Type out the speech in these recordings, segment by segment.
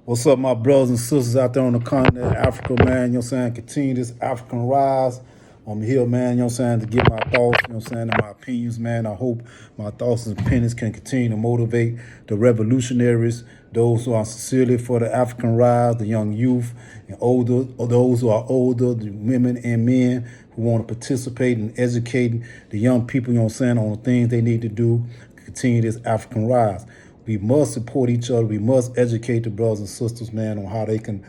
What's up, my brothers and sisters out there on the continent of Africa, man? You know what I'm saying? Continue this African rise. I'm here, man, you know what I'm saying, to get my thoughts, you know what I'm saying, and my opinions, man. I hope my thoughts and opinions can continue to motivate the revolutionaries, those who are sincerely for the African rise, the young youth, and older, or those who are older, the women and men who want to participate in educating the young people, you know what I'm saying, on the things they need to do to continue this African rise. We must support each other. We must educate the brothers and sisters, man, on how they can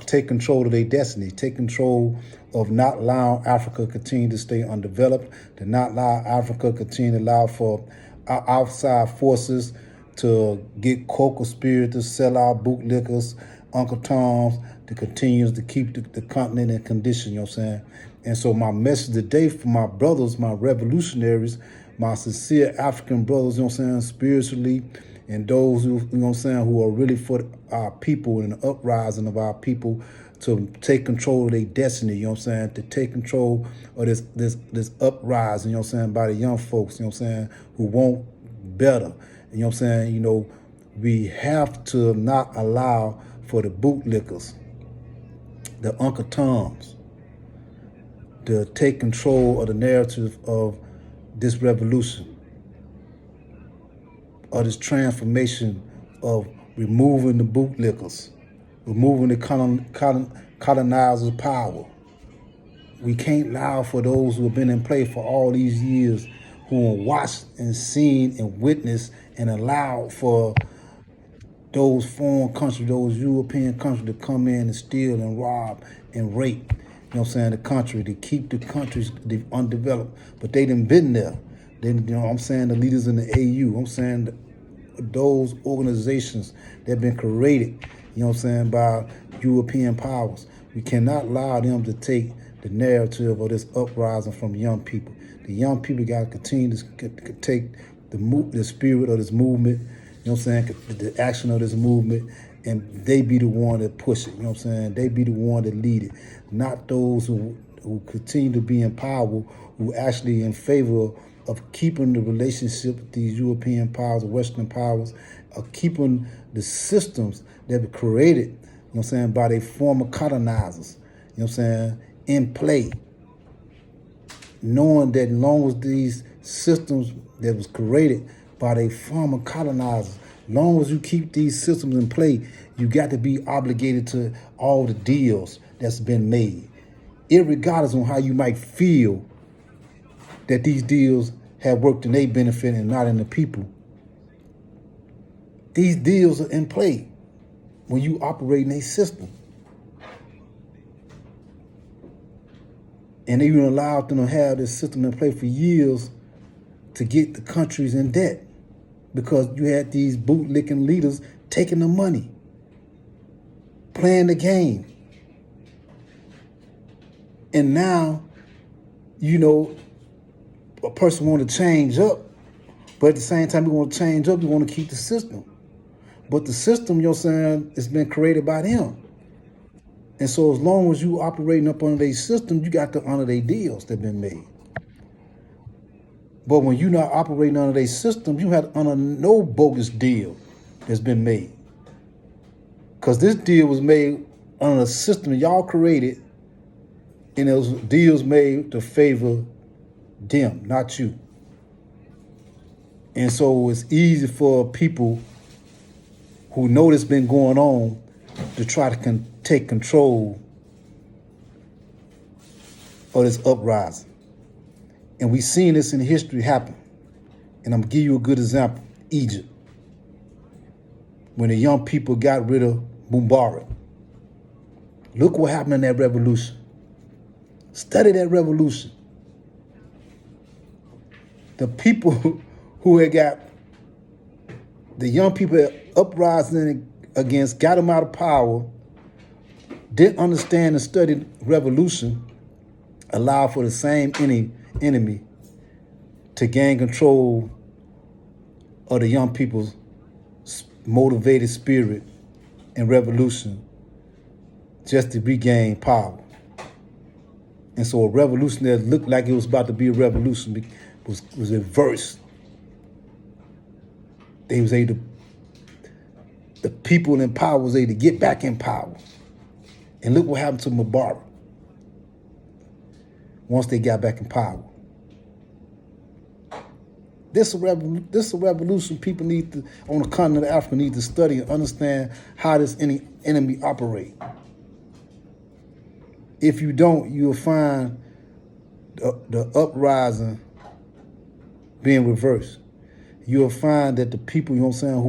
take control of their destiny, take control of not allowing Africa continue to stay undeveloped, to not allow Africa continue to allow for outside forces to get coca spirit, to sell our bootlickers, Uncle Tom's, to continue to keep the continent in condition, you know what I'm saying? And so my message today for my brothers, my revolutionaries, my sincere African brothers, you know what I'm saying, spiritually, and those who, you know what I'm saying, who are really for our people and the uprising of our people to take control of their destiny, you know what I'm saying, to take control of this uprising, you know what I'm saying, by the young folks, you know what I'm saying, who want better. You know what I'm saying, we have to not allow for the bootlickers, the Uncle Toms, to take control of the narrative of this revolution, of this transformation of removing the bootlickers, removing the colonizers' power. We can't allow for those who have been in place for all these years, who have watched and seen and witnessed and allowed for those foreign countries, those European countries to come in and steal and rob and rape, you know what I'm saying, the country, to keep the countries undeveloped. But they done been there. They, you know what I'm saying, the leaders in the AU, I'm saying those organizations that have been created, you know what I'm saying, by European powers. We cannot allow them to take the narrative of this uprising from young people. The young people got to continue to take the spirit of this movement, you know what I'm saying, the action of this movement, and they be the one that push it, you know what I'm saying? They be the one that lead it, not those who continue to be in power, who actually in favor of keeping the relationship with these European powers, Western powers, of keeping the systems that were created, you know what I'm saying, by their former colonizers, you know what I'm saying, in play. Knowing that as long as these systems that was created by their former colonizers, as long as you keep these systems in play, you got to be obligated to all the deals that's been made. Irregardless on how you might feel that these deals have worked in their benefit and not in the people. These deals are in play when you operate in a system. And they even allowed them to have this system in play for years to get the countries in debt, because you had these bootlicking leaders taking the money, playing the game. And now, a person want to change up, but at the same time you want to change up, you want to keep the system. But the system, you know what I'm saying, it's been created by them. And so as long as you operating up under their system, you got to honor their deals that have been made. But when you're not operating under their system, you have to honor no bogus deal that's been made. Because this deal was made under a system y'all created, and those deals made to favor them, not you. And so it's easy for people who know this been going on to try to take control of this uprising. And we've seen this in history happen. And I'm gonna give you a good example, Egypt. When the young people got rid of Mubarak. Look what happened in that revolution. Study that revolution. The people who had got the young people uprising against, got them out of power, didn't understand and study revolution, allowed for the same enemy to gain control of the young people's motivated spirit and revolution just to regain power. And so a revolution that looked like it was about to be a revolution was reversed. They was able to the people in power was able to get back in power. And look what happened to Mubarak once they got back in power. This is a revolution people need to, on the continent of Africa, need to study and understand how this enemy operate. If you don't, you'll find the uprising being reversed. You'll find that the people, you know what I'm saying,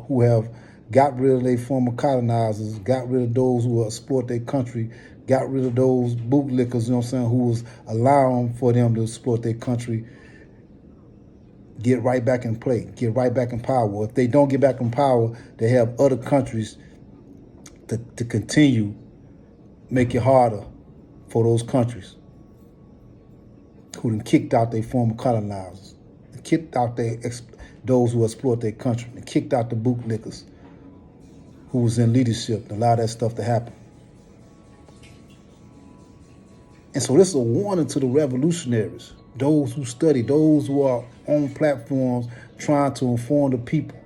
who have got rid of their former colonizers, got rid of those who exploit their country, got rid of those bootlickers, you know what I'm saying, who was allowing for them to exploit their country, get right back in play, get right back in power. If they don't get back in power, they have other countries to continue make it harder for those countries who done kicked out their former colonizers, kicked out those who exploit their country, and kicked out the bootlickers who was in leadership and allow that stuff to happen. And so this is a warning to the revolutionaries, those who study, those who are on platforms trying to inform the people,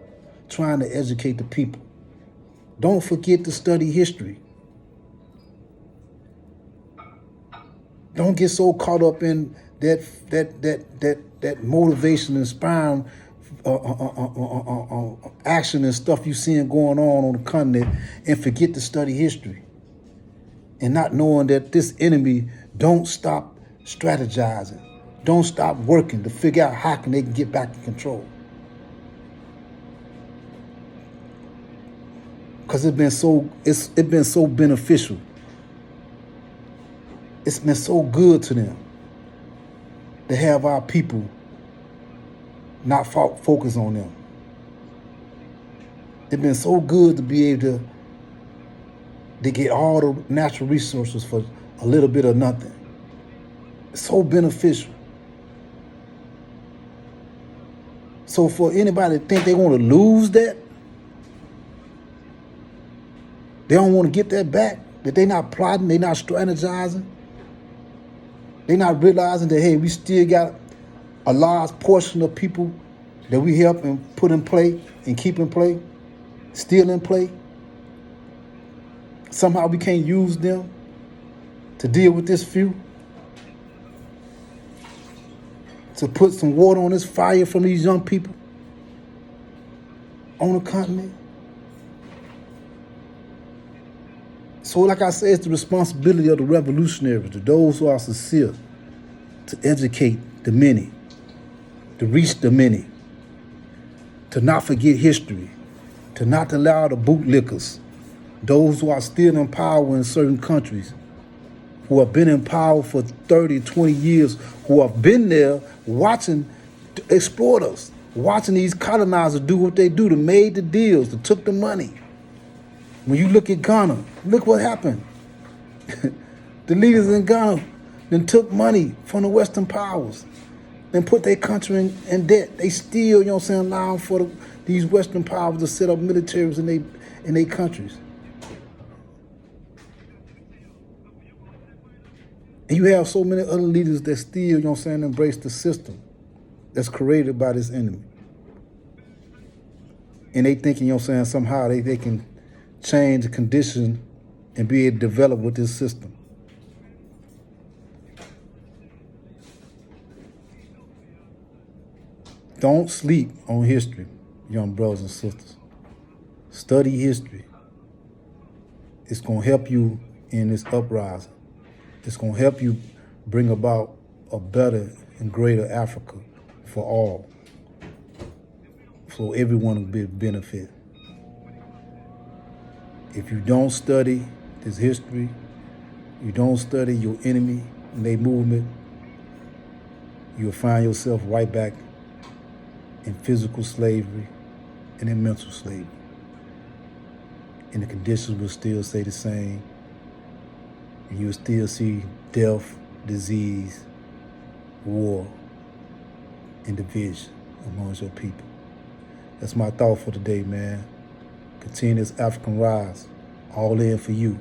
trying to educate the people. Don't forget to study history. Don't get so caught up in that motivation, inspiring action and stuff you seeing going on the continent, and forget to study history. And not knowing that this enemy don't stop strategizing, don't stop working to figure out how they can get back in control. Because it's been so beneficial. It's been so good to them to have our people not focus on them. It's been so good to be able to get all the natural resources for a little bit of nothing. It's so beneficial. So for anybody to think they want to lose that, they don't want to get that back, that they're not plotting, they're not strategizing, they're not realizing that, hey, we still got a large portion of people that we help and put in play and keep in play, still in play. Somehow we can't use them to deal with this few, to put some water on this fire from these young people on the continent. So like I said, it's the responsibility of the revolutionaries, to those who are sincere, to educate the many, to reach the many, to not forget history, to not allow the bootlickers, those who are still in power in certain countries, who have been in power for 30, 20 years, who have been there watching exploiters, watching these colonizers do what they do, to made the deals, to took the money. When you look at Ghana, look what happened. The leaders in Ghana then took money from the Western powers and put their country in debt. They still, you know what I'm saying, allow for these Western powers to set up militaries in their countries. And you have so many other leaders that still, you know what I'm saying, embrace the system that's created by this enemy. And they thinking, you know what I'm saying, somehow they can change the condition and be able to develop with this system. Don't sleep on history, young brothers and sisters. Study history. It's going to help you in this uprising. It's going to help you bring about a better and greater Africa for all, so everyone will benefit. If you don't study this history, you don't study your enemy and their movement, you'll find yourself right back in physical slavery and in mental slavery. And the conditions will still stay the same. And you'll still see death, disease, war, and division amongst your people. That's my thought for today, man. Continue this African rise. All in for you.